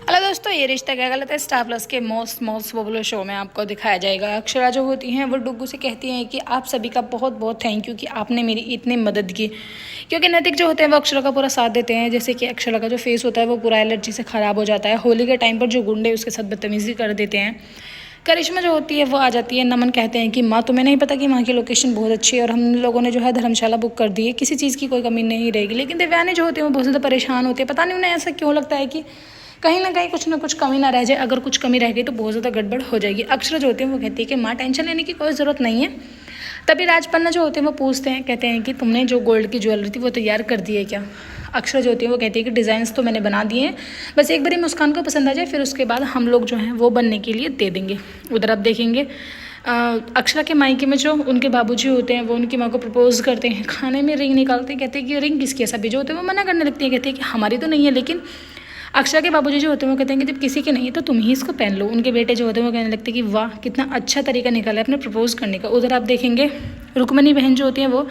Hello दोस्तों, ये रिश्ता क्या गलत है स्टार प्लस के मोस्ट पॉपुलर शो में आपको दिखाया जाएगा। अक्षरा जो होती हैं वो डुग्गू से कहती हैं कि आप सभी का बहुत बहुत थैंक यू कि आपने मेरी इतनी मदद की। क्योंकि नैतिक जो होते हैं वो अक्षरा का पूरा साथ देते हैं। जैसे कि अक्षरा का जो फेस होता है वो पूरा एलर्जी से ख़राब हो जाता है। होली के टाइम पर जो गुंडे उसके साथ बदतमीज़ी कर देते हैं। करिश्मा जो होती है वो आ जाती है। नमन कहते हैं कि माँ तुम्हें नहीं पता कि वहाँ की लोकेशन बहुत अच्छी है और हम लोगों ने जो है धर्मशाला बुक कर दी है, किसी चीज़ की कोई कमी नहीं रहेगी। लेकिन दिव्यानी जो होती है वो बहुत ज़्यादा परेशान होती है। पता नहीं उन्हें ऐसा क्यों लगता है कि कहीं ना कहीं कुछ ना कुछ कमी ना रह जाए। अगर कुछ कमी रह गई तो बहुत ज़्यादा गड़बड़ हो जाएगी। अक्षरा जो होती है वो कहती है कि माँ टेंशन लेने की कोई ज़रूरत नहीं है। तभी राजपन्ना जो होते हैं वो पूछते हैं, कहते हैं कि तुमने जो गोल्ड की ज्वेलरी थी वो तैयार कर दी है क्या। अक्षरा जो होती है वो कहती है कि डिज़ाइंस तो मैंने बना दिए हैं, बस एक बारी मुस्कान को पसंद आ जाए फिर उसके बाद हम लोग जो हैं वो बनने के लिए दे देंगे। उधर आप देखेंगे अक्षरा के मायके में जो उनके बाबूजी होते हैं वो उनकी माँ को प्रपोज करते हैं। खाने में रिंग निकालते हैं, कहते हैं कि रिंग किसकी है। सभी जो होते हैं वो मना करने लगती है, कहते हैं कि हमारी तो नहीं है। लेकिन अक्षरा के बाबूजी जो होते हैं वो कहते हैं कि जब किसी के नहीं है तो तुम ही इसको पहन लो। उनके बेटे जो होते हैं वो कहने लगते हैं कि वाह कितना अच्छा तरीका निकाला है अपने प्रपोज करने का। उधर आप देखेंगे रुक्मणी बहन जो होती हैं वो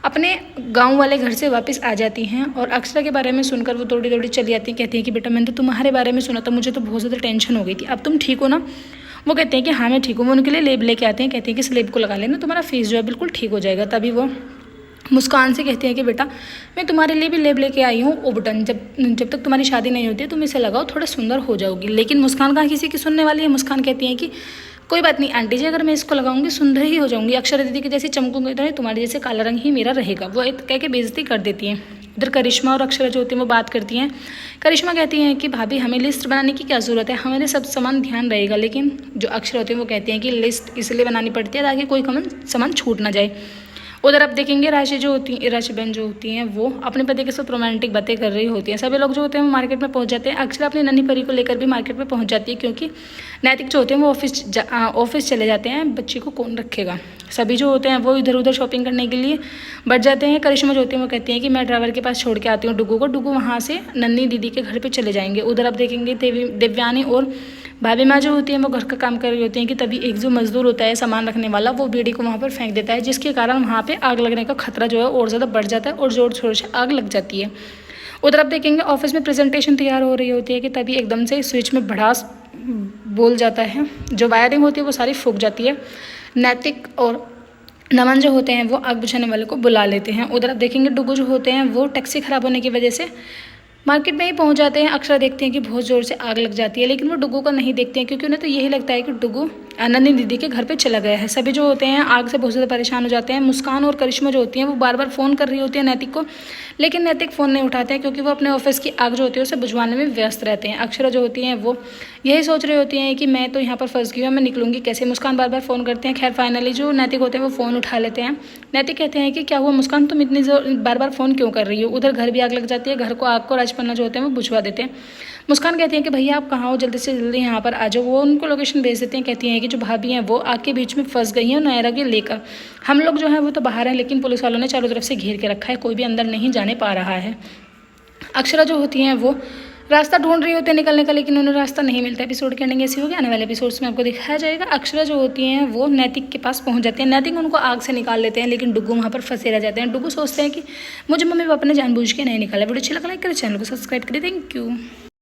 अपने गांव वाले घर से वापस आ जाती हैं और अक्षरा के बारे में सुनकर वो दौड़ी दौड़ी चली जाती हैं। कहती हैं कि बेटा मैंने तो तुम्हारे बारे में सुना था, मुझे तो बहुत ज़्यादा टेंशन हो गई थी, अब तुम ठीक हो ना। वो कहते हैं कि हाँ मैं ठीक हूँ। वो उनके लिए लेब लेके आते हैं, कहते हैं कि इस लेब को लगा लेना, तुम्हारा फेस जो है बिल्कुल ठीक हो जाएगा। तभी वो मुस्कान से कहती है कि बेटा मैं तुम्हारे लिए भी लेब लेके आई हूँ ओबटन, जब तक तुम्हारी शादी नहीं होती है तुम इसे लगाओ, थोड़ा सुंदर हो जाओगी। लेकिन मुस्कान कहाँ किसी की सुनने वाली है। मुस्कान कहती है कि कोई बात नहीं आंटी जी, अगर मैं इसको लगाऊंगी सुंदर ही हो जाऊंगी, अक्षरा दीदी के जैसे चमकूंगी तो तुम्हारे जैसे काला रंग ही मेरा रहेगा। वो एक कह के बेइज्जती कर देती हैं। इधर करिश्मा और अक्षरा जो होती हैं वो बात करती हैं। करिश्मा कहती हैं कि भाभी हमें लिस्ट बनाने की क्या ज़रूरत है, हमारे सब सामान ध्यान रहेगा। लेकिन जो अक्षरा होती हैं वो कहती हैं कि लिस्ट इसलिए बनानी पड़ती है ताकि कोई सामान छूट ना जाए। उधर आप देखेंगे राशि जो होती है, राशि बहन जो होती हैं वो अपने पति के साथ रोमांटिक बातें कर रही होती हैं। सभी लोग जो होते हैं वो मार्केट में पहुंच जाते हैं। अक्षरा अपनी नन्ही परी को लेकर भी मार्केट में पहुंच जाती है क्योंकि नैतिक जो होते हैं वो ऑफिस चले जाते हैं, बच्चे को कौन रखेगा। सभी जो होते हैं वो इधर उधर शॉपिंग करने के लिए बढ़ जाते हैं। करिश्मा जो होती है वो कहती हैं कि मैं ड्राइवर के पास छोड़ के आती हूँ डुग्गू को, डुग्गू वहाँ से नन्ही दीदी के घर पर चले जाएंगे। उधर आप देखेंगे दिव्यानी और भाभी माँ जो होती है वो घर का काम कर रही होती हैं कि तभी एक जो मजदूर होता है सामान रखने वाला वो बीड़ी को वहाँ पर फेंक देता है, जिसके कारण वहाँ पे आग लगने का खतरा जो है और ज़्यादा बढ़ जाता है और जोर शोर से आग लग जाती है। उधर आप देखेंगे ऑफिस में प्रेजेंटेशन तैयार हो रही होती है कि तभी एकदम से स्विच में भड़ास बोल जाता है, जो वायरिंग होती है वो सारी फूक जाती है। नैतिक और नमन जो होते हैं वो आग बुझाने वाले को बुला लेते हैं। उधर आप देखेंगे डुग्गू जो होते हैं वो टैक्सी खराब होने की वजह से मार्केट में ही पहुंच जाते हैं। अक्षरा देखते हैं कि बहुत ज़ोर से आग लग जाती है, लेकिन वो डुग्गू को नहीं देखते हैं क्योंकि उन्हें तो यही लगता है कि डुग्गू नंदिनी दीदी के घर पे चला गया है। सभी जो होते हैं आग से बहुत ज़्यादा परेशान हो जाते हैं। मुस्कान और करिश्मा जो होती हैं वो बार बार फ़ोन कर रही होती है नैतिक को, लेकिन नैतिक फ़ोन नहीं उठाते हैं क्योंकि वो अपने ऑफिस की आग जो होती है उसे बुझवाने में व्यस्त रहते हैं। अक्षरा जो होती हैं वो यही सोच रही होती हैं कि मैं तो यहाँ पर फंस गई हूँ, मैं निकलूंगी कैसे। मुस्कान बार बार फ़ोन करते हैं। खैर फाइनली जो नैतिक होते हैं वो फ़ोन उठा लेते हैं। नैतिक कहते हैं कि क्या हुआ मुस्कान, तुम इतनी बार बार फ़ोन क्यों कर रही हो। उधर घर भी आग लग जाती है, घर को आग को राजपन्ना जो होते हैं वो बुझवा देते हैं। मुस्कान कहती हैं कि भैया आप कहाँ हो, जल्दी से जल्दी यहाँ पर आ जाओ। वो उनको लोकेशन भेज देते हैं। कहती हैं कि जो भाभी हैं वो आग के बीच में फंस गई हैं नायरा के लेकर। हम लोग जो है वो तो बाहर हैं, लेकिन पुलिस वालों ने चारों तरफ से घेर के रखा है, कोई भी अंदर नहीं जाने पा रहा है। अक्षरा जो होती हैं वो रास्ता ढूंढ रही होती है निकलने का, लेकिन उन्हें रास्ता नहीं मिलता। एपिसोड की एंडिंग ऐसी होगी, आने वाले एपिसोड्स में आपको दिखाया जाएगा। अक्षरा जो होती हैं वो नैतिक के पास पहुंच जाती हैं। नैतिक उनको आग से निकाल लेते हैं, लेकिन डुग्गू वहाँ पर फंसे रह जाते हैं। डुग्गू सोचते हैं कि मुझे मम्मी पापा ने जानबूझ के नहीं निकाला। वीडियो अच्छा लगा लाइक करें, चैनल को सब्सक्राइब करें। Thank you.